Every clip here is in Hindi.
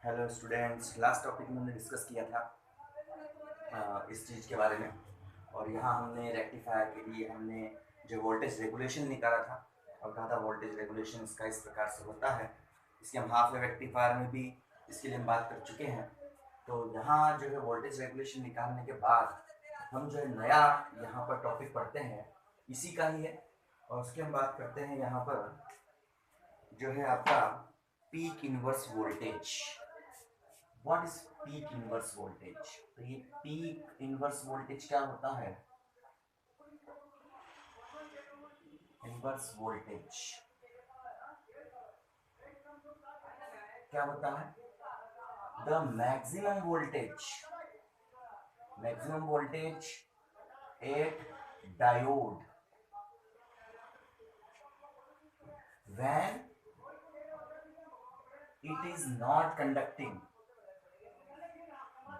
हेलो स्टूडेंट्स, लास्ट टॉपिक में हमने डिस्कस किया था इस चीज़ के बारे में। और यहाँ हमने रेक्टिफायर के लिए हमने जो वोल्टेज रेगुलेशन निकाला था और कहा था वोल्टेज रेगुलेशन इसका इस प्रकार से होता है। इसके हम हाफ वेव रेक्टिफायर में भी इसके लिए हम बात कर चुके हैं। तो यहाँ जो है वोल्टेज रेगुलेशन निकालने के बाद हम जो है नया यहाँ पर टॉपिक पढ़ते हैं, इसी का ही है। और उसकी हम बात करते हैं यहाँ पर जो है आपका peak inverse voltage. What is peak inverse voltage? तो ये पीक इनवर्स वोल्टेज क्या होता है? इनवर्स वोल्टेज क्या होता है? The maximum voltage at diode when it is not conducting,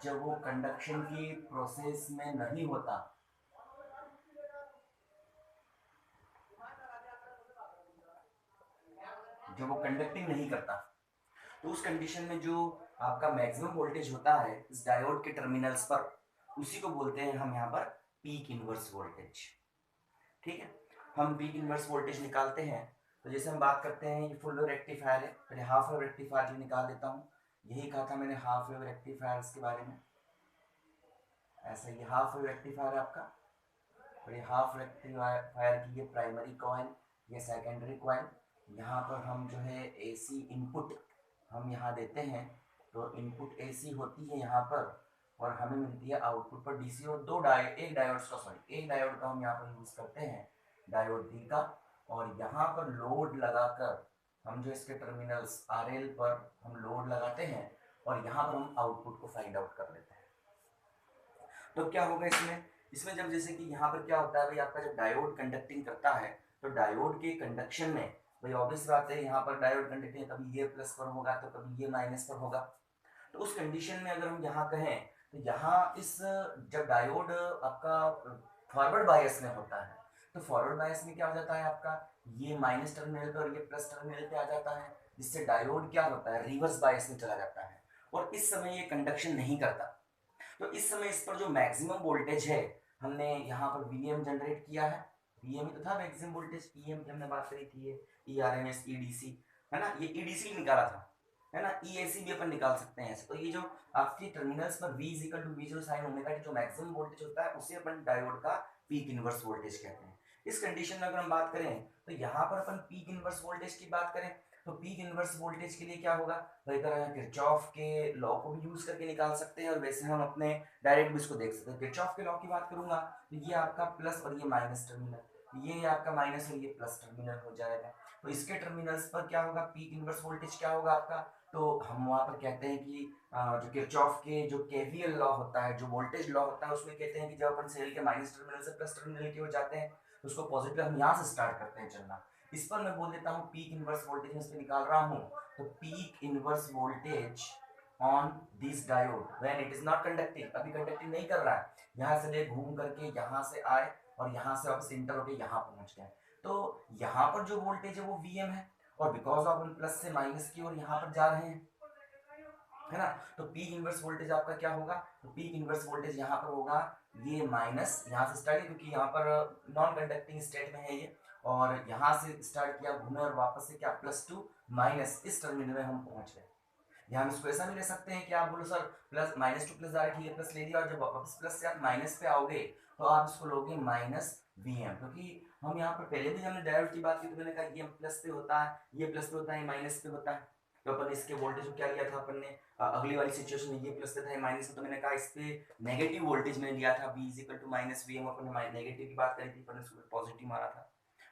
जब वो कंडक्शन की प्रोसेस में नहीं होता। जब वो कंडक्टिंग नहीं करता तो उस कंडीशन में जो आपका मैक्सिमम वोल्टेज होता है इस डायोड के टर्मिनल्स पर, उसी को बोलते हैं हम यहाँ पर पीक इनवर्स वोल्टेज। ठीक है, हम पीक इनवर्स वोल्टेज निकालते हैं। तो जैसे हम बात करते हैं ये फुल वेव रेक्टिफायर है, पहले हाफ वेव रेक्टिफायर निकाल देता हूँ। यही कहा था मैंने हाफ वेव रेक्टिफायर्स के बारे में। ऐसा ये हाफ वेव रेक्टिफायर है आपका, और ये हाफ रेक्टिफायर की ये प्राइमरी कॉइल, ये सेकेंडरी कॉइल। यहाँ पर हम जो है एसी इनपुट हम यहाँ देते हैं, तो इनपुट एसी होती है यहाँ पर, और हमें मिलती है आउटपुट पर डीसी। और एक डायोड का हम यहाँ पर यूज करते हैं, डायोड डी का। और यहाँ पर लोड लगाकर हम जो इसके टर्मिनल्स आरएल पर हम लोड लगाते हैं, और यहाँ पर हम आउटपुट को फाइंड आउट कर लेते हैं। तो क्या होगा इसमें इसमें जब जैसे कि यहाँ पर क्या होता है भाई, आपका जब डायोड कंडक्टिंग करता है तो डायोड के कंडक्शन में भाई ऑब्वियस बात है, यहाँ पर डायोड कंडक्टिंग कभी ये प्लस पर होगा तो कभी ये माइनस पर होगा। तो उस कंडीशन में अगर हम यहाँ कहें तो यहाँ इस जब डायोड आपका फॉरवर्ड बायस में होता है, तो फॉरवर्ड बायस में क्या हो जाता है आपका, ये माइनस टर्मिनल पे और ये प्लस टर्मिनल पे आ जाता है, जिससे डायोड क्या होता है, रिवर्स बायस में चला जाता है, और इस समय ये कंडक्शन नहीं करता। तो इस समय इस पर जो मैक्सिमम वोल्टेज है, हमने यहाँ पर वीएम जनरेट किया है। वीएम ही तो था मैक्सिमम वोल्टेज, ईएम की हमने बात करी थी, ये ईआरएमएस ईडीसी है ना, ये ईडीसी निकाला था है ना, ईएसी भी अपन निकाल सकते हैं ऐसे। तो ये जो आपके टर्मिनल्स पर V equal to V0 sine omega की जो मैक्सिमम वोल्टेज होता है, उसे अपन डायोड का पीक इनवर्स वोल्टेज कहते हैं। इस कंडीशन में अगर हम बात करें तो यहाँ पर अपन पीक इनवर्स वोल्टेज की बात करें तो पीक इनवर्स वोल्टेज के लिए क्या होगा भाई, अगर किरचॉफ के लॉ को भी यूज करके निकाल सकते हैं, और वैसे हम अपने डायरेक्ट भी इसको देख सकते हैं। किरचॉफ के लॉ की बात करूंगा तो ये आपका प्लस और ये माइनस टर्मिनल, ये आपका माइनस और ये प्लस टर्मिनल हो जाएगा। तो इसके टर्मिनल्स पर क्या होगा, पीक इनवर्स वोल्टेज क्या होगा आपका। तो हम वहां पर कहते हैं कि जो किरचॉफ के जो केवीएल लॉ होता है, जो वोल्टेज लॉ होता है, उसमें कहते हैं कि जब अपन सेल के माइनस टर्मिनल से प्लस टर्मिनल की ओर जाते हैं तो उसको पॉजिटिव हम यहाँ से स्टार्ट करते हैं चलना। इस पर मैं बोल देता हूँ पीक इनवर्स वोल्टेज इस पे निकाल रहा हूँ। तो peak inverse voltage on this diode when it is not conducting, अभी कंडक्टिंग नहीं कर रहा है, यहाँ से ले घूम करके यहाँ से आए और यहाँ से वापस इंटर होकर यहाँ पहुंच गए। तो यहाँ पर जो वोल्टेज है वो वीएम है, और बिकॉज ऑफ हम प्लस से माइनस की ओर यहाँ पर जा रहे हैं है ना, तो पीक इनवर्स वोल्टेज आपका क्या होगा, तो पीक इनवर्स वोल्टेज यहाँ पर होगा ये माइनस, यहाँ से स्टार्ट, क्योंकि यहाँ पर नॉन कंडक्टिंग स्टेट में है ये, और यहाँ से स्टार्ट किया घूमे और वापस से क्या प्लस टू माइनस इस टर्मिनल में हम पहुंच गए। यहाँ हम इसको ऐसा भी ले सकते हैं कि आप बोलो sir plus minus two plus direct ये प्लस ले लिया, और जब वापस प्लस से आप माइनस पे आओगे तो आप इसको लोगे माइनस वीएम, क्योंकि हम यहाँ पर पहले भी हमने डायोड की बात की तो मैंने कहा ये प्लस पे होता है, ये प्लस पे होता है, माइनस पे होता है। तो अपन इसके वोल्टेज को क्या लिया था अपन ने, अगली वाली सिचुएशन में ये प्लस पे था माइनस पे, तो मैंने कहा इस पे नेगेटिव वोल्टेज मैंने लिया था V equal to minus V M, अपन ने नेगेटिव की बात करी थी, अपन ने उसको पॉजिटिव मारा था।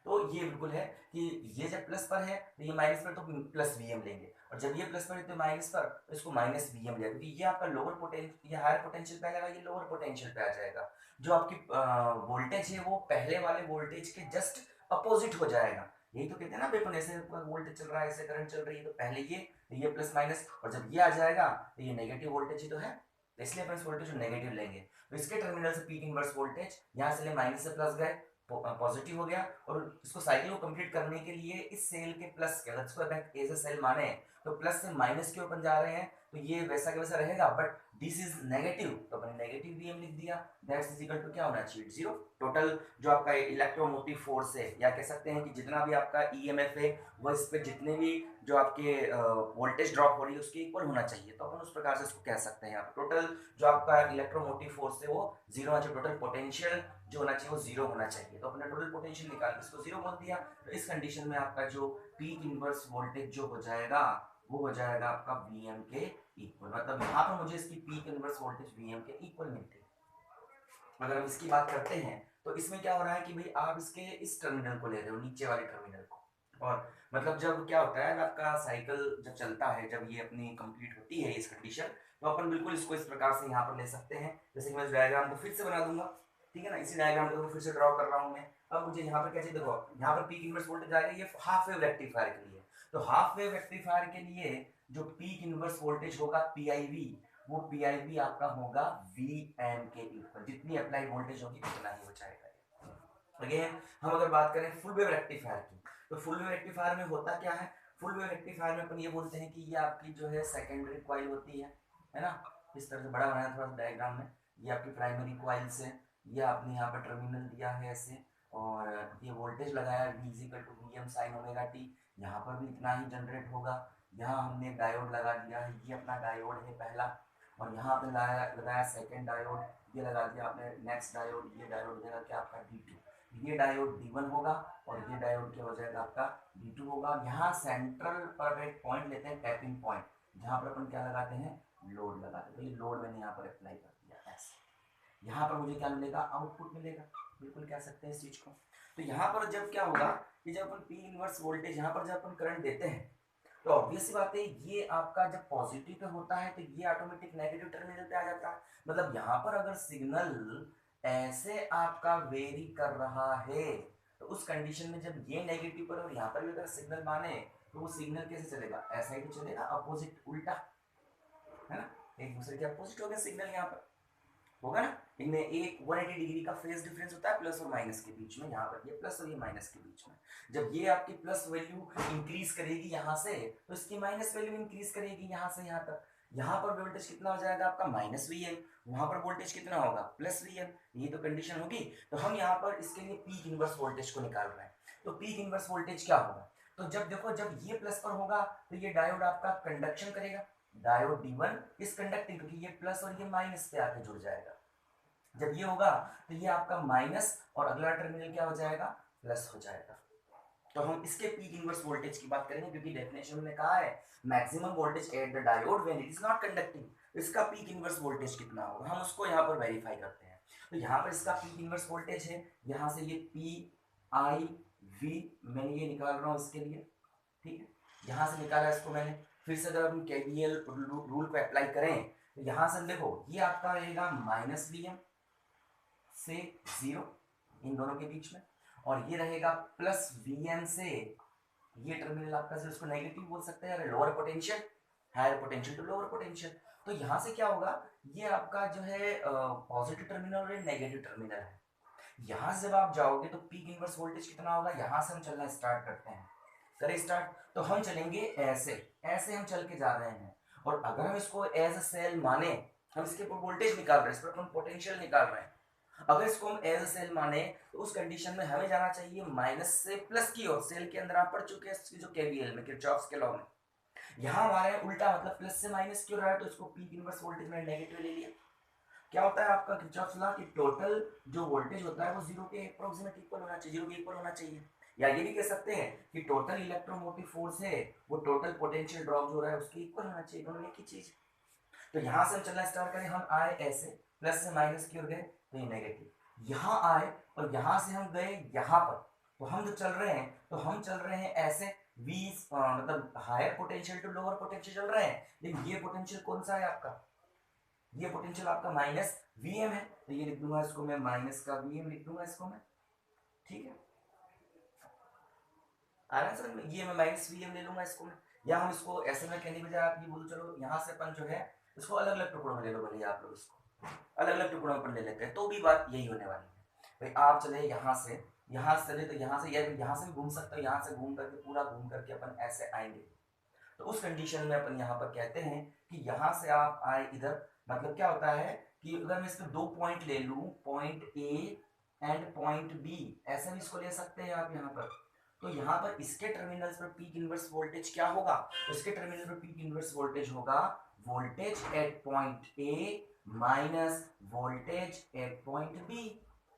तो ये बिल्कुल है कि ये जब प्लस पर है तो ये माइनस पर, तो प्लस वीएम लेंगे, और जब ये प्लस पर है तो माइनस पर, तो इसको माइनस वीएम लेगा, क्योंकि ये आपका लोअर पोटेंशियल, ये हायर पोटेंशियल पे आ जाएगा, ये लोअर पोटेंशियल पे आ जाएगा। जो आपकी वोल्टेज है वो पहले वाले वोल्टेज के जस्ट अपोजिट हो जाएगा। यही तो कहते हैं ना अपन, ऐसे वोल्टेज चल रहा है, ऐसे करंट चल रही है, तो पहले ये प्लस माइनस, और जब ये आ जाएगा तो ये नेगेटिव वोल्टेज ही तो है, तो इसलिए अपन इस वोल्टेज को नेगेटिव लेंगे। तो इसके टर्मिनल से पीक इनवर्स वोल्टेज यहाँ से ले माइनस से प्लस गए, पॉजिटिव हो गया, और इसको साइकिल को कंप्लीट करने के लिए इस सेल के प्लस के, अगर इसको एज अ सेल माने तो प्लस से माइनस की ओर अपन जा रहे हैं, तो ये वैसा का वैसा रहेगा, बट दिस इज नेगेटिव, तो अपने नेगेटिव वीएम लिख दिया, दैट्स इज इक्वल टू क्या होना चाहिए, जीरो। टोटल जो आपका इलेक्ट्रोमोटिव फोर्स है, या कह सकते हैं कि जितना भी आपका ईएमएफ है वो इस पे जितने भी जो आपके वोल्टेज ड्रॉप हो रही है उसके इक्वल होना चाहिए, तो अपन उस प्रकार से इसको कह सकते हैं। यहाँ टोटल जो आपका इलेक्ट्रोमोटिव फोर्स है वो जीरो होना चाहिए, टोटल पोटेंशियल जो होना चाहिए वो जीरो होना चाहिए, तो अपने टोटल पोटेंशियल निकाल के इसको जीरो बोल दिया। तो इस कंडीशन में आपका जो पीक इनवर्स वोल्टेज जो हो जाएगा वो हो जाएगा आपका वीएम के इक्वल, मतलब यहाँ पर मुझे इसकी पीक इनवर्स वोल्टेज वीएम के इक्वल मिलती है। अगर हम इसकी बात करते हैं तो इसमें क्या हो रहा है कि भाई आप इसके इस टर्मिनल को ले रहे हो, नीचे वाले टर्मिनल को, और मतलब जब क्या होता है आपका साइकिल जब चलता है, जब ये अपनी कंप्लीट होती है इस कंडीशन, तो अपन बिल्कुल इसको इस प्रकार से यहाँ पर ले सकते हैं। जैसे कि मैं इस डायग्राम को फिर से बना दूंगा, ठीक है ना, इसी डायग्राम को फिर से ड्रॉ कर रहा हूँ मैं। अब मुझे यहाँ पर क्या चाहिए, देखो यहाँ पर पीक इनवर्स वोल्टेज आएगा, ये हाफ वेव रेक्टिफायर के लिए, तो हाफ वेव रेक्टिफायर के लिए जो पीक इनवर्स वोल्टेज होगा पीआईवी, वो पीआईवी आपका होगा वीएम के इक्वल, जितनी अप्लाइड वोल्टेज होगी उतना ही हो जाएगा। अगेन हम अगर बात करें फुल वेव रेक्टिफायर की, तो फुल वेव रेक्टिफायर में होता क्या है, फुल वेव रेक्टिफायर में अपन ये बोलते हैं कि ये आपकी जो है सेकेंडरी कॉइल होती है ना, इस तरह से बड़ा बनाया थोड़ा डायग्राम में, ये आपकी प्राइमरी कॉइल्स है, ये आपने यहाँ पर टर्मिनल दिया है ऐसे, और ये वोल्टेज लगाया V equal to VM sine omega t, यहाँ पर भी इतना ही जनरेट होगा। यहाँ हमने डायोड लगा दिया है, ये अपना डायोड है पहला, और यहाँ पे लगाया सेकेंड डायोड, ये लगा दिया आपने नेक्स्ट डायोड, ये डायोड देगा क्या आपका D2, ये डायोड D1 होगा, और ये डायोड क्या हो जाएगा आपका D2 होगा। यहाँ सेंट्रल पर एक पॉइंट लेते हैं, टैपिंग पॉइंट, जहाँ पर अपन क्या लगाते हैं, लोड लगाते हैं, तो ये लोड मैंने यहाँ पर अप्लाई कर दिया ऐसे। यहाँ पर मुझे क्या मिलेगा, आउटपुट मिलेगा, बिल्कुल कह सकते हैं इस चीज को। तो यहाँ पर जब क्या होगा कि जब अपन पी इनवर्स वोल्टेज यहाँ पर जब अपन करंट देते हैं, तो ऑब्वियस सी बात है ये आपका जब पॉजिटिव पे होता है तो ये ऑटोमेटिक नेगेटिव टर्मिनल पे आ जाता है। मतलब यहाँ पर अगर सिग्नल ऐसे आपका वेरी कर रहा है, तो उस कंडीशन में जब ये नेगेटिव पर और यहाँ पर भी अगर सिग्नल माने, तो वो सिग्नल कैसे चलेगा, ऐसा ही तो चलेगा, अपोजिट, उल्टा, है ना, एक दूसरे के अपोजिट हो गया सिग्नल, यहाँ पर होगा ना, इनमें एक 180 डिग्री का फेज डिफरेंस होता है प्लस और माइनस के बीच में, यहाँ पर ये प्लस और ये माइनस के बीच में। जब ये आपकी प्लस वैल्यू इंक्रीज करेगी यहाँ से, तो इसकी माइनस वैल्यू इंक्रीज करेगी यहाँ से यहाँ तक। यहाँ पर वोल्टेज कितना हो जाएगा आपका माइनस वीएम, वहां पर वोल्टेज कितना होगा प्लस वीएम, ये तो कंडीशन होगी। तो हम यहाँ पर इसके लिए पीक इनवर्स वोल्टेज को निकाल रहे हैं, तो पीक इनवर्स वोल्टेज क्या होगा, तो जब देखो जब ये प्लस पर होगा तो ये डायोड आपका कंडक्शन करेगा, डायोड D1 इस कंडक्टिंग, क्योंकि ये प्लस और ये माइनस पे आके जुड़ जाएगा। जब ये होगा तो ये आपका माइनस और अगला टर्मिनल क्या हो जाएगा, प्लस हो जाएगा। तो हम इसके पीक इनवर्स वोल्टेज की बात करेंगे, क्योंकि डेफिनेशन में कहा है maximum voltage at the diode when it is not conducting, इसका पीक इनवर्स वोल्टेज कितना होगा, हम उसको यहाँ पर वेरीफाई करते हैं। तो यहाँ पर इसका पीक इनवर्स वोल्टेज है, यहाँ से ये पी आई वी मैंने ये निकाल रहा हूँ इसके लिए, ठीक है, यहाँ से निकाला इसको मैंने। फिर से अगर हम केवीएल रूल को अप्लाई करें तो यहाँ से देखो ये आपका रहेगा माइनस वीएम से 0 इन दोनों के बीच में, और ये रहेगा प्लस वीएम से, ये टर्मिनल आपका से उसको नेगेटिव बोल सकते हैं, lower potential, higher potential to lower potential. तो यहाँ से क्या होगा, ये आपका जो है पॉजिटिव टर्मिनल और नेगेटिव टर्मिनल है। यहाँ से जब आप जाओगे तो पीक इनवर्स वोल्टेज कितना होगा, यहाँ से हम चलना स्टार्ट करते हैं, करें स्टार्ट, तो हम चलेंगे ऐसे ऐसे हम चल के जा रहे हैं, और अगर हम इसको एज अ सेल माने, हम इसके ऊपर वोल्टेज निकाल रहे हैं, इस पर हम पोटेंशियल निकाल रहे हैं, अगर इसको हम एज अ सेल माने तो उस कंडीशन में हमें जाना चाहिए माइनस से प्लस की ओर। सेल के अंदर आप पढ़ चुके हैं जो केवीएल में किरचॉफ्स के लॉ में, यहाँ हमारे उल्टा, मतलब प्लस से माइनस की ओर है, तो इसको पीक इनवर्स वोल्टेज में नेगेटिव ले लिया। क्या होता है आपका किरचॉफ्स लॉ कि टोटल जो वोल्टेज होता है वो जीरो के अप्रोक्सीमेट इक्वल होना चाहिए, जीरो के इक्वल होना चाहिए, या ये भी कह सकते हैं कि टोटल इलेक्ट्रोमोटिव फोर्स है वो टोटल पोटेंशियल ड्रॉप जो हो रहा है उसके इक्वल होना चाहिए, दोनों एक ही चीज। तो यहाँ से हम चलना स्टार्ट करें, हम आए ऐसे प्लस से माइनस की ओर गए तो ये नेगेटिव, यहाँ आए और यहाँ से हम गए यहाँ पर, तो हम जो चल रहे हैं तो हम चल रहे हैं ऐसे V मतलब higher potential to lower potential चल रहे हैं, लेकिन ये पोटेंशियल कौन सा है आपका, ये पोटेंशियल आपका माइनस वीएम है, तो ये लिख दूंगा इसको मैं माइनस का वीएम लिख दूंगा इसको मैं, ठीक है, आ रहा है समझ में, ये मैं माइनस वीएम ले लूंगा इसको मैं, या हम इसको ऐसे में कहने बजाय आप ये बोलो चलो यहाँ से अपन जो है इसको अलग अलग टुकड़ों में ले लो, भले आप लोग इसको अलग अलग टुकड़ों पर ले लेते हैं तो भी बात यही होने वाली है। भाई आप चले यहाँ से यहाँ से चले तो यहाँ से, या यहाँ से भी घूम सकते हो, यहाँ से घूम करके पूरा घूम करके अपन ऐसे आएंगे। तो उस कंडीशन में अपन यहाँ पर कहते हैं कि यहाँ से आप आए इधर, मतलब क्या होता है कि अगर मैं इसके दो पॉइंट ले लूं, point A and point B, ऐसा भी इसको ले सकते हैं आप यहाँ पर। तो यहाँ पर इसके टर्मिनल्स पर पीक इनवर्स वोल्टेज क्या होगा, तो इसके टर्मिनल पर पीक इनवर्स वोल्टेज होगा voltage at point A minus voltage at point B,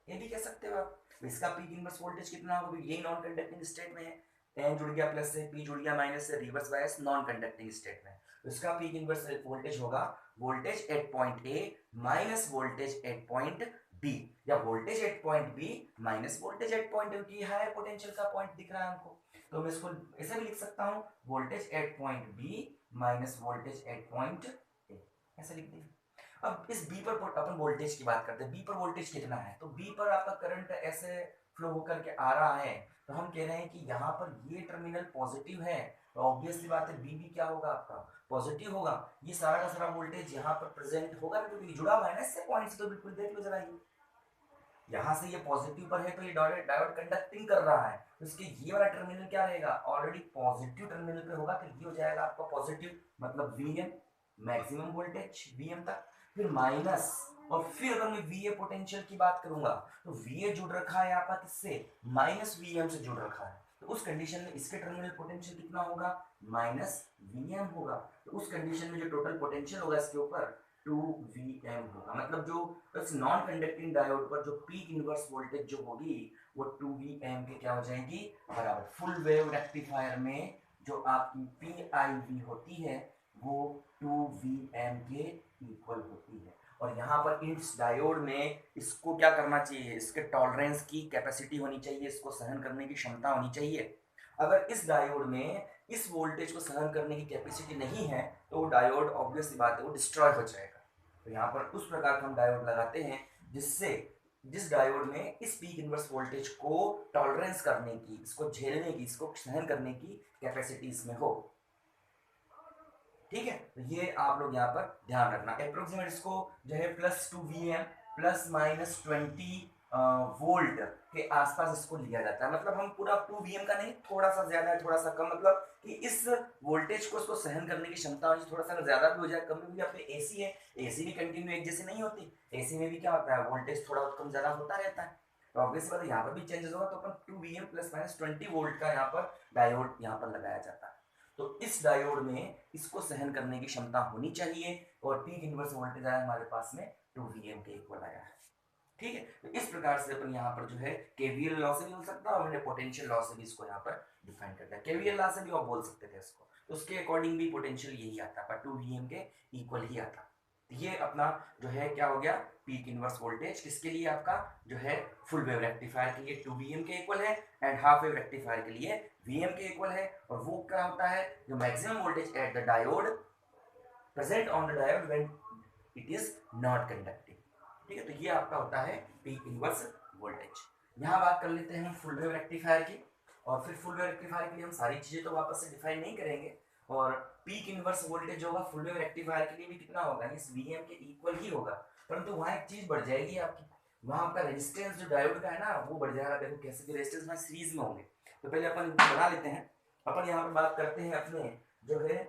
ये भी कह सकते हो आप। इसका पीक इनवर्स वोल्टेज कितना होगा, यही नॉन कंडक्टिंग स्टेट में है, एन जुड़ गया प्लस से, पी जुड़ गया माइनस से, reverse bias non conducting state में। तो इसका पीक इनवर्स वोल्टेज होगा voltage at point A minus voltage at point B, या voltage at point B minus voltage at point B, higher potential का पॉइंट दिख रहा है हमको, तो मैं इसको ऐसे भी लिख सकता हूँ, voltage at point B minus voltage at point A, ऐसे लिख दिया। अब इस बी पर अपन वोल्टेज की बात करते हैं, बी पर वोल्टेज कितना है, तो बी पर आपका करंट ऐसे फ्लो होकर के आ रहा है, तो हम कह रहे हैं कि यहाँ पर ये टर्मिनल पॉजिटिव है, तो ऑब्वियसली बात है बी भी क्या होगा आपका पॉजिटिव होगा, ये सारा का सारा वोल्टेज यहाँ पर प्रेजेंट होगा, क्योंकि जुड़ा हुआ है ना इससे पॉइंट से, तो बिल्कुल देख लो जरा, ये यहाँ से ये पॉजिटिव पर है तो ये डायोड कंडक्टिंग कर रहा है, तो इसके ये वाला टर्मिनल क्या रहेगा, ऑलरेडी पॉजिटिव टर्मिनल पे होगा, तो ये हो जाएगा आपका पॉजिटिव, मतलब वीएम मैक्सिमम वोल्टेज वीएम तक, फिर माइनस, और फिर अगर मैं वीए पोटेंशियल की बात करूंगा तो वीए जुड़ रखा है यहाँ पर किससे, माइनस वीएम से जुड़ रखा है, तो उस कंडीशन में इसके टर्मिनल पोटेंशियल कितना होगा, माइनस वीएम होगा, तो उस कंडीशन में जो टोटल पोटेंशियल होगा इसके ऊपर 2Vm होगा, मतलब जो इस नॉन कंडक्टिंग डायोड पर जो पीक इनवर्स वोल्टेज जो होगी वो 2Vm के क्या हो जाएगी बराबर। फुल वेव रेक्टिफायर में जो आपकी PIV होती है वो 2Vm के इक्वल होती है, और यहाँ पर इस डायोड में इसको क्या करना चाहिए, इसके टॉलरेंस की कैपेसिटी होनी चाहिए, इसको सहन करने की क्षमता होनी चाहिए। अगर इस डायोड में इस वोल्टेज को सहन करने की कैपेसिटी नहीं है तो वो डायोड ऑब्वियसली बात है वो डिस्ट्रॉय हो जाएगा। तो यहाँ पर उस प्रकार का हम डायोड लगाते हैं जिससे जिस डायोड में इस पीक इनवर्स वोल्टेज को टॉलरेंस करने की, इसको झेलने की, इसको सहन करने की कैपेसिटी इसमें हो। ठीक है, तो ये आप लोग यहाँ पर ध्यान रखना। अप्रोक्सीमेट इसको जो है +2Vm ±20 वोल्ट के आसपास इसको लिया जाता है, मतलब हम पूरा 2Vm का नहीं, थोड़ा सा ज्यादा है थोड़ा सा कम, मतलब कि इस वोल्टेज को इसको सहन करने की क्षमता होनी, थोड़ा सा ज्यादा भी हो जाए कम भी, अपने एसी है, एसी भी कंटिन्यू एक जैसी नहीं होती, एसी में भी क्या होता है वोल्टेज थोड़ा कम ज्यादा होता रहता है, तो ऑब्वियस बात है यहाँ पर भी चेंजेस होगा, तो अपन 2Vm ±20 वोल्ट का यहाँ पर डायोड यहाँ पर लगाया जाता है। तो इस डायोड में इसको सहन करने की क्षमता होनी चाहिए, और पीक इनवर्स वोल्टेज आया हमारे पास में 2Vm के इक्वल आया है। ठीक है, तो इस प्रकार से अपन यहाँ पर जो है केवीएल लॉ से भी हो सकता है, और मैंने पोटेंशियल लॉ से भी इसको यहाँ पर डिफाइन कर दिया, केवीएल लॉ से भी आप बोल सकते थे इसको, तो उसके अकॉर्डिंग भी पोटेंशियल यही आता पर 2Vm के इक्वल ही आता। ये अपना जो है क्या हो गया, पीक इनवर्स वोल्टेज किसके लिए, आपका जो है फुल वेव रेक्टिफायर के लिए 2Vm के इक्वल है, एंड हाफ वेव रेक्टिफायर के लिए Vm के इक्वल है, और वो क्या होता है, जो maximum voltage at the diode present on the diode when it is not conducting. ठीक है, तो ये आपका होता है पीक इनवर्स वोल्टेज। यहाँ बात कर लेते हैं हम फुल वेव रेक्टिफायर की, और फिर फुल वेव रेक्टिफायर के लिए हम सारी चीजें तो वापस से डिफाइन नहीं करेंगे, और पीक इनवर्स वोल्टेज होगा फुल वेव रेक्टिफायर के लिए भी कितना होगा, इस Vm के इक्वल ही होगा, परंतु वहाँ एक चीज बढ़ जाएगी आपकी, वहाँ आपका रेजिस्टेंस जो डायोड का है ना वो बढ़ जाएगा। देखो कैसे कि रेजिस्टेंस में सीरीज में होंगे, तो पहले अपन इनको बना लेते हैं। अपन यहाँ पर बात करते हैं अपने जो है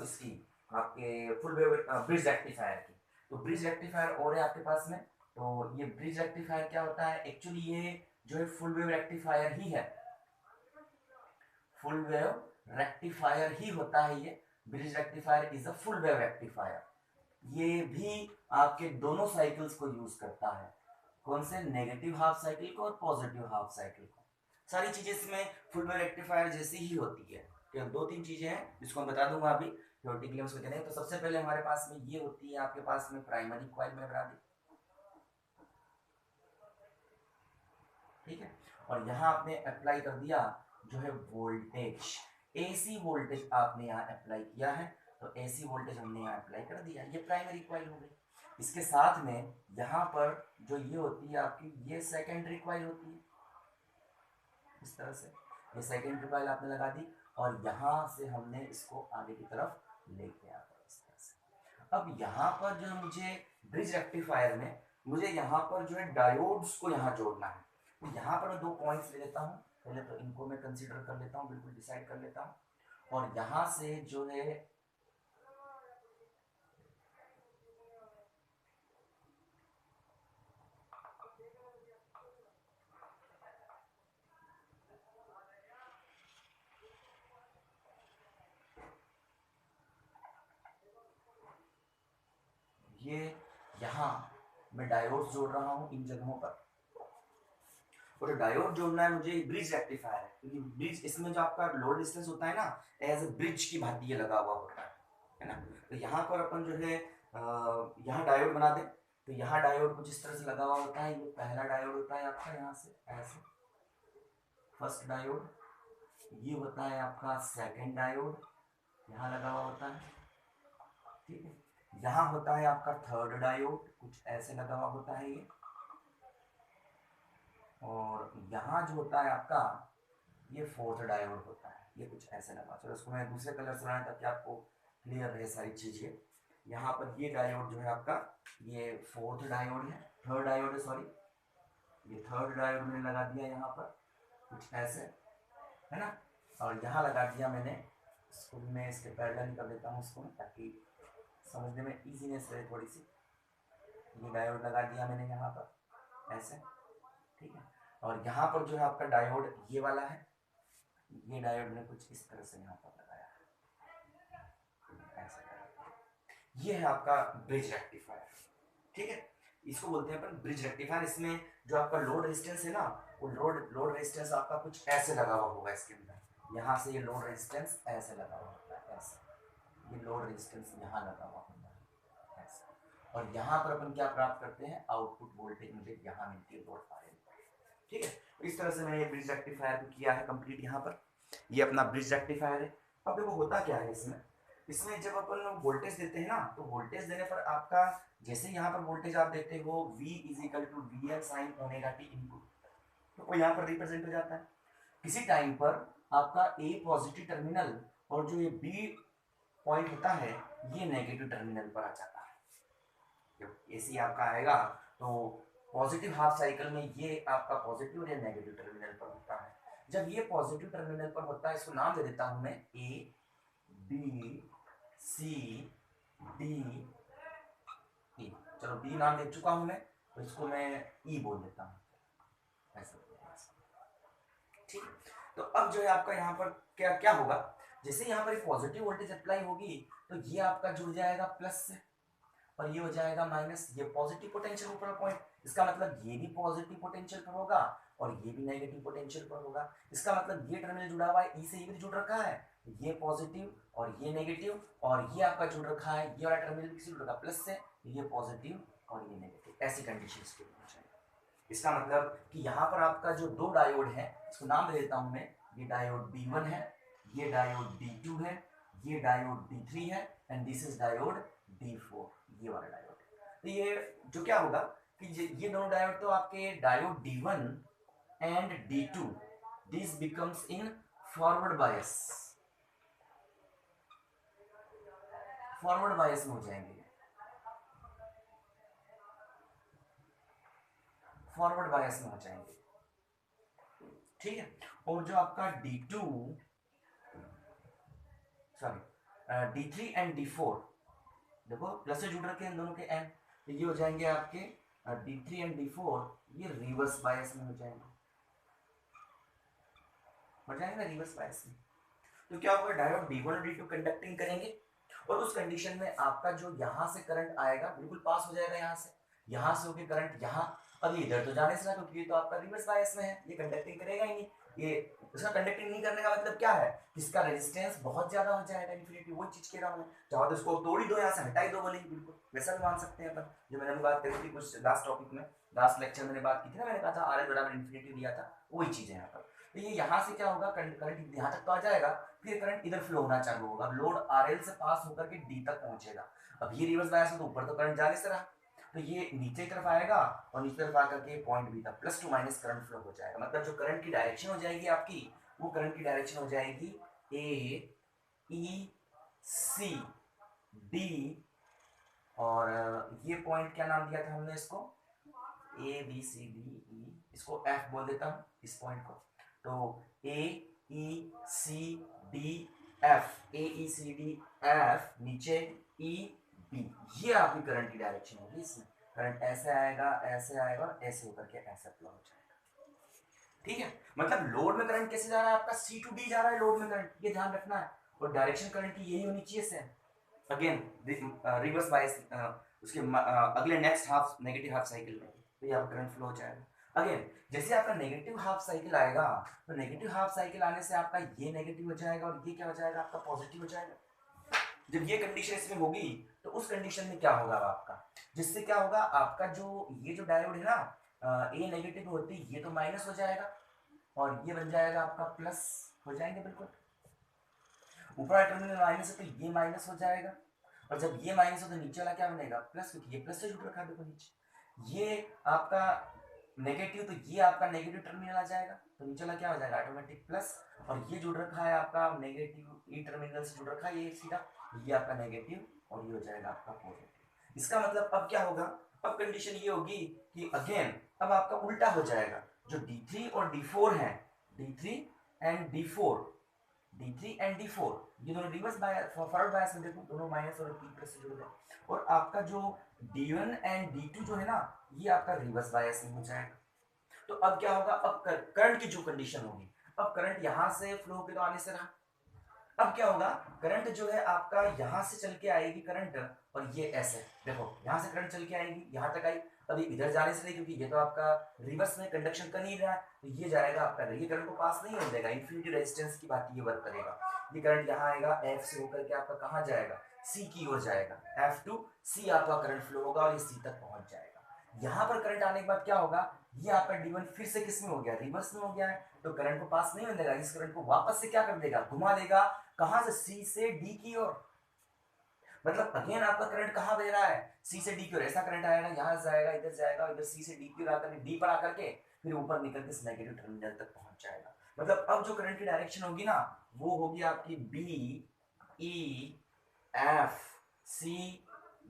इसकी आपके फुल वेव ब्रिज रेक्टिफायर की, तो ब्रिज रेक्टिफायर और है आपके पास में, तो ये ब्रिज रेक्टिफायर क्या होता है, एक्चुअली ये जो है फुल वेव रेक्टिफायर ही है, फुल वेव रेक्टिफायर ही होता है ये, bridge rectifier is a full wave rectifier. ये भी आपके दोनों साइकिल्स को यूज करता है, कौन से, नेगेटिव हाफ साइकिल को और पॉजिटिव हाफ साइकिल को, सारी चीजें इसमें फुल वेव रेक्टिफायर जैसी ही होती है। तो दो तीन चीजें हैं जिसको मैं बता दूंगा अभी थ्योरेटिकली उसको कहते हैं। तो सबसे पहले हमारे पास में ये होती है आपके पास में प्राइमरी कॉइल में बना दी, ठीक है, और यहाँ आपने अप्लाई कर दिया जो है वोल्टेज, एसी वोल्टेज आपने यहाँ अप्लाई किया है, तो एसी वोल्टेज हमने यहाँ अप्लाई कर दिया, ये प्राइमरी कॉइल हो गई। इसके साथ में यहाँ पर जो ये होती है आपकी, ये सेकेंडरी कॉइल होती है, इस तरह से ये सेकेंडरी कॉइल आपने लगा दी, और यहाँ से हमने इसको आगे की तरफ लेके आ गए इस तरह से। अब यहाँ पर जो मुझे ब्रिज रेक्टिफायर में मुझे यहाँ पर जो है डायोड्स को यहाँ जोड़ना है, तो यहाँ पर मैं 2 पॉइंट्स ले लेता हूँ, पहले तो इनको मैं कंसीडर कर लेता हूँ, बिल्कुल डिसाइड कर लेता हूँ, और यहाँ से जो है ये यहाँ मैं डायोड जोड़ रहा हूँ इन जगहों पर, और डायोड जोड़ना है मुझे ब्रिज रेक्टिफायर है, क्योंकि ब्रिज इसमें जो आपका लोड डिस्टेंस होता है ना, एज ए ब्रिज की भांति ये लगा हुआ होता है ना। तो यहाँ पर अपन जो है यहाँ डायोड बना दें, तो यहाँ डायोड कुछ इस तरह से लगा हुआ होता है, ये पहला डायोड होता है आपका, यहाँ से ऐसे फर्स्ट डायोड, ये होता है आपका सेकंड डायोड, यहाँ लगा हुआ होता है, ठीक है। यहाँ होता है आपका थर्ड डायोड, कुछ ऐसे लगा हुआ होता है ये, और यहाँ जो होता है आपका ये फोर्थ डायोड होता है, ये कुछ ऐसे लगा। चलो इसको मैं दूसरे कलर से बनाया ताकि आपको क्लियर रहे सारी चीजें। यहाँ पर ये डायोड जो है आपका, ये फोर्थ डायोड है, थर्ड डायोड है सॉरी, ये थर्ड डायोड मैंने लगा दिया यहाँ पर कुछ ऐसे, है ना। और यहाँ लगा दिया मैंने, इसको मैं इसके पैरेलल कर देता हूँ इसको, ताकि समझने में इजीनेस रहे थोड़ी सी। ये डायोड लगा दिया मैंने यहाँ पर ऐसे, ठीक है। और यहाँ पर जो है आपका डायोड ये वाला है, ये डायोड मैंने कुछ इस तरह से यहाँ पर लगाया है ऐसा। ये है आपका ब्रिज रेक्टिफायर, ठीक है। इसको बोलते हैं अपन ब्रिज रेक्टिफायर। इसमें जो आपका लोड रेजिस्टेंस है ना, वो लोड रेजिस्टेंस आपका कुछ ऐसे लगा हुआ होगा इसके अंदर, यहाँ से ये लोड रेजिस्टेंस ऐसे लगा हुआ होता है ऐसे, ये लोड रेजिस्टेंस यहाँ लगा हुआ होता है ऐसे, और यहाँ पर अपन क्या प्राप्त करते हैं, आउटपुट वोल्टेज मुझे यहाँ मिलती है लोड RL, ठीक है। तो इस तरह से मैंने ब्रिज रेक्टिफायर को किया है कंप्लीट। यहाँ पर ये अपना ब्रिज रेक्टिफायर है। अब देखो होता क्या है इसमें, इसमें जब अपन वोल्टेज देते हैं ना, तो वोल्टेज देने पर आपका जैसे यहाँ पर वोल्टेज आप देते हो V equal to VL sine omega t input, तो वो यहाँ पर रिप्रेजेंट हो जाता है। किसी टाइम पर आपका A पॉजिटिव टर्मिनल और जो ये B पॉइंट होता है ये नेगेटिव टर्मिनल पर आ जाता है। जब AC आपका आएगा तो पॉजिटिव हाफ साइकिल में ये आपका पॉजिटिव या नेगेटिव टर्मिनल पर होता है। जब ये पॉजिटिव टर्मिनल पर होता है, इसको नाम दे देता हूं मैं A B C D E, चलो B नाम दे चुका हूं मैं, तो इसको मैं E बोल देता हूं ऐसा, ठीक। तो अब जो है आपका यहाँ पर क्या क्या होगा, जैसे यहाँ पर पॉजिटिव वोल्टेज अप्लाई होगी तो ये आपका जुड़ जाएगा प्लस से, और ये हो जाएगा माइनस, ये पॉजिटिव पोटेंशियल ऊपर पॉइंट, इसका मतलब ये भी पॉजिटिव पोटेंशियल पर होगा और ये भी नेगेटिव पोटेंशियल पर होगा। इसका मतलब ये टर्मिनल जुड़ा हुआ है, ई से ये भी जुड़ रखा है, ये पॉजिटिव और ये नेगेटिव, और ये आपका जुड़ रखा है, ये वाला टर्मिनल किसी जुड़ रखा प्लस से, ये पॉजिटिव और ये नेगेटिव, ऐसी कंडीशंस के होना चाहिए। इसका मतलब कि यहाँ पर आपका जो दो डायोड है, इसको नाम दे देता हूं मैं, ये डायोड D1 है, ये डायोड D2 है, ये डायोड D3 है, and this is diode D4, ये वाला डायोड। तो ये जो क्या होगा कि ये दोनों डायोड तो आपके diode D1 and D2, this becomes in forward bias, forward bias में हो जाएंगे, फॉरवर्ड बायस में हो जाएंगे, ठीक है। और जो आपका D2 sorry D3 and D4, देखो प्लस से जुड़ रखे हैं दोनों के एंड, तो ये हो जाएंगे आपके D3 एंड D4, ये रिवर्स बायस में हो जाएंगे, रिवर्स बायस में। तो क्या होगा, डायोड D1 और D2 कंडक्टिंग करेंगे, और उस कंडीशन में आपका जो यहाँ से करंट आएगा बिल्कुल पास हो जाएगा, यहाँ से होके करंट यहाँ, अब ये इधर तो जाने से ना, क्योंकि ये तो आपका रिवर्स बायस में है, ये कंडक्टिंग करेगा ही नहीं। ये इसका कंडक्टिंग नहीं करने का मतलब क्या है, इसका रेजिस्टेंस बहुत ज्यादा हो जाएगा, इन्फिनिटी, वही चीज कह रहा हूँ। चाहो तो इसको तोड़ ही दो, यहाँ से हटा ही दो, बोलेंगे बिल्कुल वैसा भी मान सकते हैं अपन, जो मैंने बात करी थी कुछ लास्ट टॉपिक में, लास्ट लेक्चर मैंने बात की थी ना, मैंने कहा था RL बराबर इन्फिनिटी दिया था, वही चीज है यहाँ पर। तो ये यहाँ से क्या होगा, करंट यहाँ तक तो आ जाएगा, फिर करंट इधर फ्लो होना चालू होगा, लोड RL से पास होकर के D तक पहुंचेगा। अब ये रिवर्स बायस में तो ऊपर तो करंट जाने से रहा, तो ये नीचे की तरफ आएगा और नीचे तरफ आकर के पॉइंट B तक plus two minus current flow हो जाएगा। मतलब जो करंट की डायरेक्शन हो जाएगी आपकी, वो करंट की डायरेक्शन हो जाएगी A E C D, और ये पॉइंट क्या नाम दिया था हमने इसको, ए बी सी डी ई, इसको एफ बोल देता हूँ इस पॉइंट को, तो ए ई सी डी एफ, ए ई सी डी एफ, नीचे ई बी, ये आपकी करंट की डायरेक्शन होगी। इसमें करंट ऐसे आएगा, ऐसे आएगा, ऐसे होकर के ऐसे फ्लो हो जाएगा। ठीक है, मतलब लोड में करंट कैसे जा रहा है आपका, सी टू डी जा रहा है लोड में करंट, ये ध्यान रखना है। और डायरेक्शन करंट की यही होनी चाहिए सेम। अगेन रिवर्स बायस, उसके अगले next half negative half cycle में तो यहाँ करंट फ्लो हो जाएगा। अगेन जैसे आपका नेगेटिव हाफ साइकिल आएगा, तो नेगेटिव हाफ साइकिल आने से आपका ये नेगेटिव हो जाएगा और ये क्या हो जाएगा, आपका पॉजिटिव हो जाएगा। जब ये कंडीशन इसमें होगी तो उस कंडीशन में क्या होगा आपका, जिससे क्या होगा आपका जो ये जो डायोड है ना, ए नेगेटिव होती है, ये तो माइनस हो जाएगा और ये बन जाएगा आपका प्लस हो जाएंगे। बिल्कुल ऊपर टर्मिनल माइनस है तो ये माइनस हो जाएगा, और जब ये माइनस हो तो नीचे वाला क्या बनेगा, प्लस, क्योंकि ये प्लस से जुड़ रखा है। देखो नीचे ये आपका नेगेटिव, तो ये आपका नेगेटिव टर्मिनल आ जाएगा, तो नीचे वाला क्या हो जाएगा ऑटोमेटिक प्लस, और ये जुड़ रखा है आपका नेगेटिव, ई टर्मिनल से जुड़ रखा है ये सीधा, ये आपका नेगेटिव और ये हो जाएगा आपका पॉजिटिव। इसका मतलब अब क्या होगा, अब कंडीशन ये होगी कि अगेन अब आपका उल्टा हो जाएगा, जो D3 और D4 है, D3 and D4, D3 and D4 ये दोनों रिवर्स बायस, फॉरवर्ड बायस में देखो दोनों माइनस और P प्लस से जुड़ गए, और आपका जो D1 एंड D2 जो है ना, ये आपका रिवर्स बायस में हो जाएगा। तो अब क्या होगा, अब करंट की जो कंडीशन होगी, अब करंट यहां से फ्लो होकर तो आने से रहा, अब क्या होगा, करंट जो है आपका यहां से चल के आएगी करंट, और ये ऐसे देखो यहां से करंट चल के आएगी यहां तक आई, अभी इधर जाने से नहीं, क्योंकि ये तो आपका रिवर्स में कंडक्शन कर नहीं रहा है, तो ये जाएगा आपका, ये करंट को पास नहीं होने देगा, इन्फिनिटी रेजिस्टेंस की बात ये वर्क करेगा। ये करंट यहाँ आएगा, एफ से होकर के आपका कहाँ जाएगा, सी की ओर जाएगा, एफ टू सी आपका करंट फ्लो होगा और ये सी तक पहुंच जाएगा। यहाँ पर करंट आने के बाद क्या होगा, ये आपका D1 फिर से किस में हो गया, रिवर्स में हो गया है, तो करंट को पास नहीं होने देगा, इस करंट को वापस से क्या कर देगा, घुमा देगा, कहां से, सी से डी की ओर। मतलब अगेन आपका करंट कहां बह रहा है, सी से डी की ओर, ऐसा करंट आएगा यहाँ से जाएगा, इधर जाएगा, इधर सी से डी की ओर आकर डी पर आकर के फिर ऊपर निकल के इस नेगेटिव टर्मिनल तक पहुंच जाएगा। मतलब अब जो करंट की डायरेक्शन होगी ना, वो होगी आपकी B E F C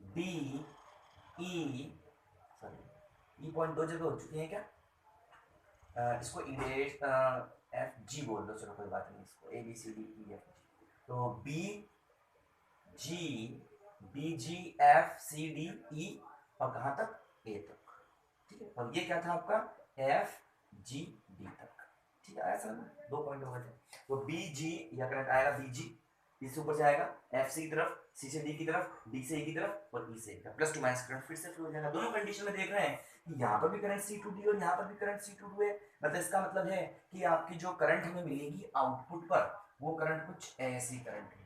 D E, sorry E point दो जगह हो चुकी है क्या, इसको इडेट एफ जी बोल दो, चलो कोई बात नहीं, इसको A B C D E F G, तो B G F C D E और कहां तक, ए तक। ठीक है, और ये क्या था आपका एफ जी डी तक। ठीक है, ऐसा दो पॉइंट हो गए थे, तो बी जी या करंट आएगा बी जी, इससे ऊपर जाएगा एफ सी की तरफ, सी से डी की तरफ, डी से ए की तरफ और ई से ए, प्लस टू माइनस करंट फिर से फ्लो हो जाएगा। दोनों कंडीशन में देख रहे हैं कि यहाँ पर भी करंट सी टू डी और यहाँ पर भी करंट सी टू डी है, मतलब इसका मतलब है कि आपकी जो करंट हमें मिलेगी आउटपुट पर, वो करंट कुछ ऐसी करंट होगी,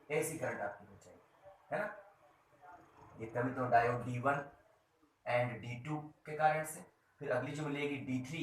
ऐसी करंट आपकी हो जाएगी, है ना। ये कभी तो डायोड D1 एंड D2 के कारण से, फिर अगली जो मिलेगी D3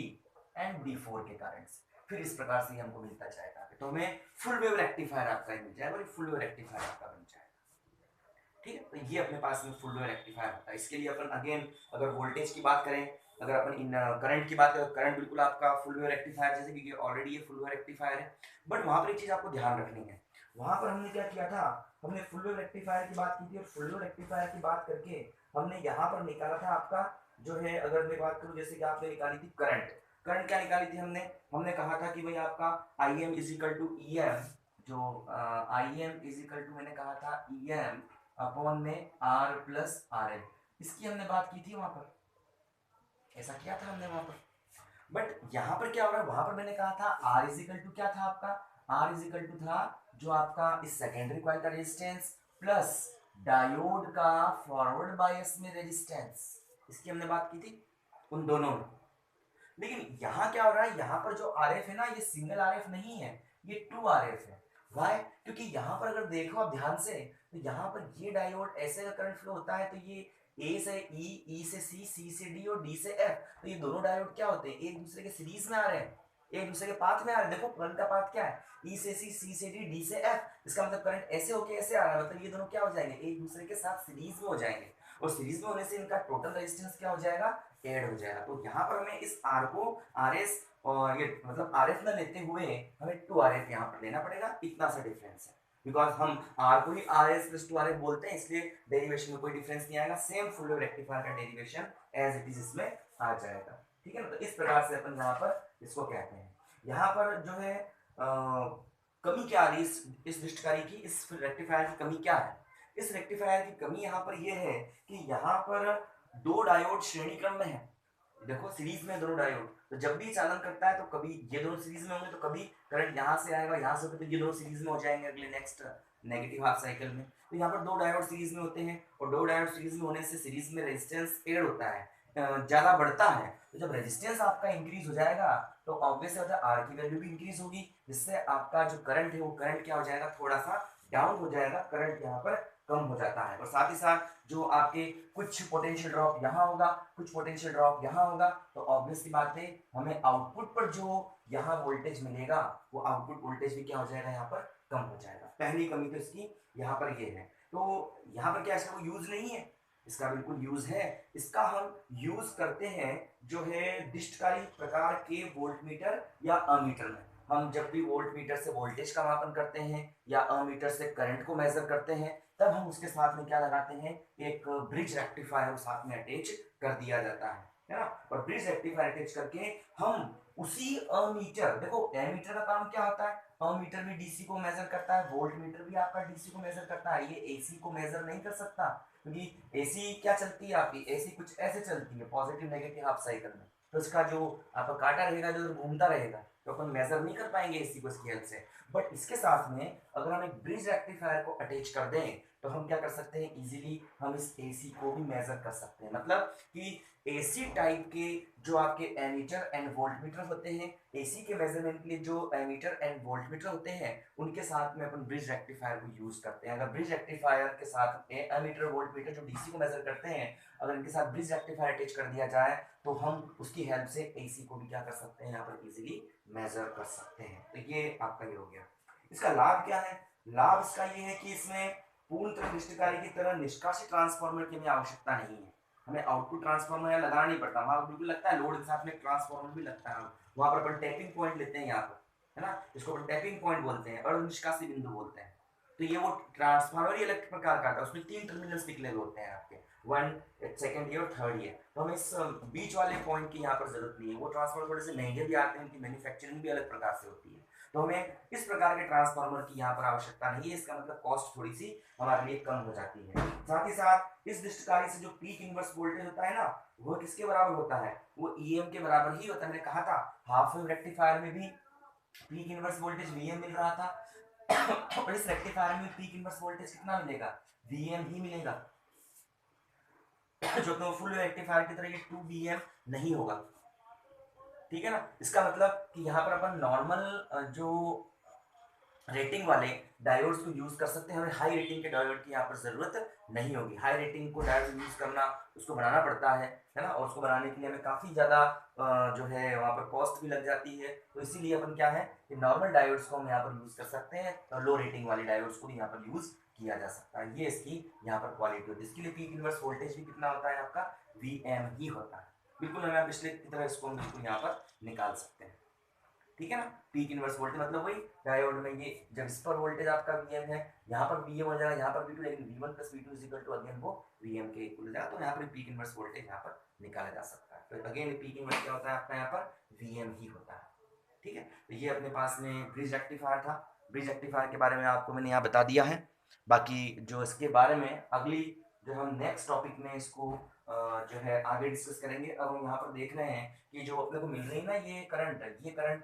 एंड D4 के कारण से, फिर इस प्रकार से हमको मिलता जाएगा, तो हमें फुल वेव रेक्टिफायर आपका मिल जाएगा और फुल वेव रेक्टिफायर आपका बन जाएगा। ठीक है, तो ये अपने पास में फुल वेव रेक्टिफायर होता है। इसके लिए अपन अगेन अगर वोल्टेज की बात करें, अगर अपन इन करंट की बात करें, करंट बिल्कुल आपका फुल वेव रेक्टिफायर जैसे कि ऑलरेडी ये फुल वेव रेक्टिफायर है, बट वहां पर एक चीज आपको ध्यान रखनी है, वहां पर हमने क्या किया था, हमने फुल वेव रेक्टिफायर की बात की थी, और फुल वेव रेक्टिफायर की बात करके हमने यहाँ पर निकाला था आपका जो है, अगर मैं बात करूँ जैसे कि आपने निकाली थी करंट, करंट क्या निकाली थी हमने कहा था कि भाई आपका I M is equal to E M, जो I M is equal to मैंने कहा था ई एम अपॉन में आर प्लस आर एल, इसकी हमने बात की थी वहां पर, ऐसा किया था हमने वहां पर। बट यहाँ पर क्या हो रहा है, वहां पर मैंने कहा था आर इज इक्वल टू क्या था आपका, आर इज इक्वल टू था जो आपका इस सेकेंडरी कॉइल का रेजिस्टेंस प्लस डायोड का फॉरवर्ड बायस में रेजिस्टेंस, इसकी हमने बात की थी उन दोनों में। लेकिन यहाँ क्या हो रहा है, यहाँ पर जो आरएफ है ना, ये सिंगल आरएफ नहीं है, ये 2 आरएफ है। वाई, क्योंकि यहाँ पर अगर देखो आप ध्यान से, तो यहाँ पर ये डायोड ऐसे का करंट फ्लो होता है, तो ये ए से ई, ई से सी, सी से डी और डी से एफ, तो ये दोनों डायोड क्या होते हैं, एक दूसरे के सीरीज में आ रहे हैं, एक दूसरे के पाथ में आ रहे हैं। देखो करंट का पाथ क्या है, ई से सी से डी, डी से एफ, इसका मतलब करंट ऐसे होके ऐसे आ रहा है, मतलब ये दोनों क्या हो जाएंगे, एक दूसरे के साथ सीरीज में हो जाएंगे, और सीरीज में होने से इनका टोटल रेजिस्टेंस क्या हो जाएगा, ऐड हो जाएगा। तो यहाँ पर हमें इस आर को आर एस और ये मतलब आर एफ न लेते हुए हमें 2 RF यहाँ पर लेना पड़ेगा, इतना सा डिफरेंस है। बिकॉज हम आर को ही R S plus two R S बोलते हैं, इसलिए डेरिवेशन में कोई डिफरेंस नहीं आएगा, सेम फुल वेव रेक्टिफायर का डेरिवेशन एज इट इज इसमें आ जाएगा। ठीक है ना, तो इस प्रकार से अपन यहाँ पर इसको कहते हैं। यहाँ पर जो है कमी क्या आ रही है इस दृष्टिकारी की, इस रेक्टिफायर की कमी क्या है? इस रेक्टिफायर की कमी यहाँ पर यह है कि यहाँ पर दो डायोड श्रेणी क्रम में है। देखो सीरीज में दोनों डायोड, तो जब भी चालन करता है तो कभी ये दोनों सीरीज में होंगे, तो कभी करंट यहाँ से आएगा, यहाँ से तो ये दोनों सीरीज में हो जाएंगे अगले नेक्स्ट नेगेटिव हाफ साइकिल में। तो यहाँ पर दो डायोड सीरीज में होते हैं, और दो डायोड सीरीज में होने से सीरीज में रेजिस्टेंस एड होता है, ज्यादा बढ़ता है। तो जब रेजिस्टेंस आपका इंक्रीज हो जाएगा तो ऑब्वियस होता है आर की वैल्यू भी इंक्रीज होगी, जिससे आपका जो करंट है वो करंट क्या हो जाएगा, थोड़ा सा डाउन हो जाएगा, करंट यहाँ पर कम हो जाता है। और साथ ही साथ जो आपके कुछ पोटेंशियल ड्रॉप यहाँ होगा, कुछ पोटेंशियल ड्रॉप यहाँ होगा, तो ऑब्वियस सी बात है हमें आउटपुट पर जो यहाँ वोल्टेज मिलेगा वो आउटपुट वोल्टेज भी क्या हो जाएगा, यहाँ पर कम हो जाएगा। पहली कमी तो इसकी यहाँ पर ये है। तो यहाँ पर क्या इसका कोई यूज नहीं है? इसका बिल्कुल यूज है। इसका हम यूज करते हैं जो है दृष्टकारी प्रकार के वोल्टमीटर या अमीटर में। हम जब भी वोल्टमीटर से वोल्टेज का मापन करते हैं या अमीटर से करंट को मेजर करते हैं, तब हम उसके साथ में क्या लगाते हैं, एक ब्रिज रेक्टिफायर साथ में अटैच कर दिया जाता है ना। और ब्रिज रेक्टिफायर अटैच करके हम उसी अमीटर, देखो एमीटर का काम क्या होता है, अमीटर भी डीसी को मेजर करता है, वोल्ट मीटर भी आपका डीसी को मेजर करता है, ये एसी को मेजर नहीं कर सकता, क्योंकि एसी क्या चलती है आपकी, एसी कुछ ऐसे चलती है पॉजिटिव नेगेटिव हाफ साइकिल में, तो इसका जो आपका कांटा रहेगा जो घूमता रहेगा, तो अपन मेजर नहीं कर पाएंगे एसी को इसकी हेल्प से। बट इसके साथ में अगर हम एक ब्रिज रेक्टिफायर को अटैच कर दें तो हम क्या कर सकते हैं, इजीली हम इस एसी को भी मेजर कर सकते हैं। मतलब कि एसी टाइप के जो आपके एमीटर एंड वोल्टमीटर होते हैं, एसी के मेजरमेंट के लिए जो एमीटर एंड वोल्टमीटर होते हैं, उनके साथ में अपन ब्रिज रेक्टिफायर को यूज करते हैं। अगर ब्रिज रेक्टिफायर के साथ एमीटर वोल्टमीटर जो डीसी को मेजर करते हैं, अगर इनके साथ ब्रिज रेक्टिफायर अटैच कर दिया जाए तो हम उसकी हेल्प से एसी को भी क्या कर सकते हैं, यहाँ पर इजीली मेजर कर सकते हैं। तो ये आपका ये हो गया। इसका लाभ क्या है? लाभ इसका ये है कि इसमें पूर्ण दृष्टिकारी की तरह निष्कासित ट्रांसफार्मर की हमें आवश्यकता नहीं है। हमें आउटपुट ट्रांसफार्मर यहाँ लगाना नहीं पड़ता, वहां बिल्कुल लगता है लोड के साथ में ट्रांसफार्मर भी लगता है, वहां पर अपन टैपिंग पॉइंट लेते हैं यहाँ पर, है ना, इसको अपन टैपिंग पॉइंट बोलते हैं और निष्कासित बिंदु बोलते हैं। तो ये वो ट्रांसफार्मर ही अलग प्रकार का आता है, उसमें 3 टर्मिनल्स निकले हुए होते हैं आपके, 1 सेकंड ईयर और थर्ड ईयर। तो हमें इस बीच वाले पॉइंट की यहाँ पर जरूरत नहीं है। वो ट्रांसफार्मर थोड़े से महंगे भी आते हैं, उनकी मैन्युफैक्चरिंग भी अलग प्रकार से होती है, तो हमें इस प्रकार के ट्रांसफार्मर की यहाँ पर आवश्यकता नहीं है। इसका मतलब कॉस्ट थोड़ी सी हमारे लिए कम हो जाती है। साथ ही साथ इस दृष्टिकारी से जो पीक इनवर्स वोल्टेज होता है ना, वो किसके बराबर होता है, वो ईएम के बराबर ही होता है। मैंने कहा था हाफ वेव रेक्टिफायर में भी पीक इनवर्स वोल्टेज वीएम मिल रहा था और इस रेक्टिफायर में पीक इनवर्स वोल्टेज कितना मिलेगा, वीएम ही मिलेगा, जो कि फुल रेक्टिफायर की तरह ये 2 वीएम नहीं होगा। ठीक है ना, इसका मतलब कि यहाँ पर अपन नॉर्मल जो रेटिंग वाले डायोड्स को यूज कर सकते हैं, हमें हाई रेटिंग के डायोड की यहाँ पर जरूरत नहीं होगी। हाई रेटिंग को डायोड यूज करना, उसको बनाना पड़ता है ना, और उसको बनाने के लिए हमें काफी ज्यादा जो है वहाँ पर कॉस्ट भी लग जाती है। तो इसीलिए अपन क्या है कि नॉर्मल डायोड्स को हम यहाँ पर यूज कर सकते हैं, और लो रेटिंग वाले डायोड्स को भी यहाँ पर यूज किया जा सकता है। ये इसकी यहाँ पर क्वालिटी होती है। इसके लिए पीक इनवर्स वोल्टेज भी कितना होता है आपका, वीएम ही होता है। बिल्कुल हमें पिछले की तरह इसको हम बिल्कुल यहाँ पर निकाल सकते हैं। ठीक है ना, पीक इनवर्स वोल्टेज मतलब वही डायोड में ये जब इस पर वोल्टेज आपका वीएम है, यहाँ पर वीएम हो जाएगा, यहाँ पर वी2, लेकिन V one plus V two is equal to again वो वीएम के इक्वल हो जाएगा। तो यहाँ पर पीक इनवर्स वोल्टेज यहाँ पर निकाला जा सकता है। तो अगेन पीक इनवर्स क्या होता है आपका, यहाँ पर वीएम ही होता है। ठीक है, तो ये अपने पास में ब्रिज रेक्टिफायर था। ब्रिज रेक्टिफायर के बारे में आपको मैंने यहाँ बता दिया है। बाकी जो इसके बारे में अगली जो हम नेक्स्ट टॉपिक में इसको जो है आगे डिस्कस करेंगे। अब हम यहाँ पर देख रहे हैं कि जो अपने को मिल रही है ना ये करंट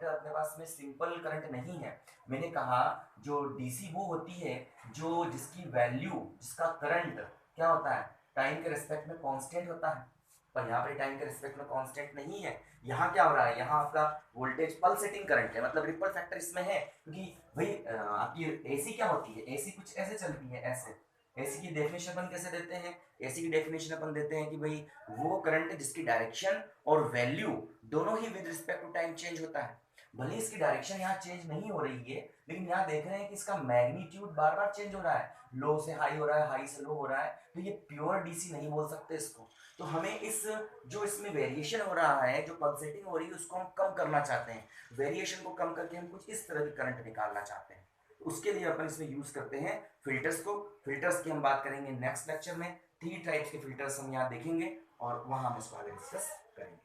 अपने पास में सिंपल करंट नहीं है। मैंने कहा जो डीसी वो होती है जो जिसकी वैल्यू, जिसका करंट क्या होता है, टाइम के रिस्पेक्ट में कांस्टेंट होता है, पर यहाँ पर टाइम के रिस्पेक्ट में कांस्टेंट नहीं है। यहाँ क्या हो रहा है, यहाँ आपका वोल्टेज पल्सेटिंग करंट है, मतलब रिपल फैक्टर इसमें है, क्योंकि भाई आपकी एसी क्या होती है, एसी कुछ ऐसे चलती है, ऐसे। एसी की डेफिनेशन अपन कैसे देते हैं, एसी की डेफिनेशन अपन देते हैं कि भाई वो करंट जिसकी डायरेक्शन और वैल्यू दोनों ही with respect to time change होता है। भले इसकी डायरेक्शन यहाँ चेंज नहीं हो रही है, लेकिन यहाँ देख रहे हैं कि इसका मैग्नीट्यूड बार बार चेंज हो रहा है, लो से हाई हो रहा है, हाई से लो हो रहा है, तो ये प्योर डीसी नहीं बोल सकते इसको। तो हमें इस जो इसमें वेरिएशन हो रहा है, जो पल्सेटिंग हो रही है, उसको हम कम करना चाहते हैं। वेरिएशन को कम करके हम कुछ इस तरह की करंट निकालना चाहते हैं। उसके लिए अपन इसमें यूज करते हैं फिल्टर्स को। फिल्टर्स की हम बात करेंगे नेक्स्ट लेक्चर में। 3 टाइप्स के फिल्टर्स हम यहाँ देखेंगे और वहां हम इसको आगे डिस्कस करेंगे।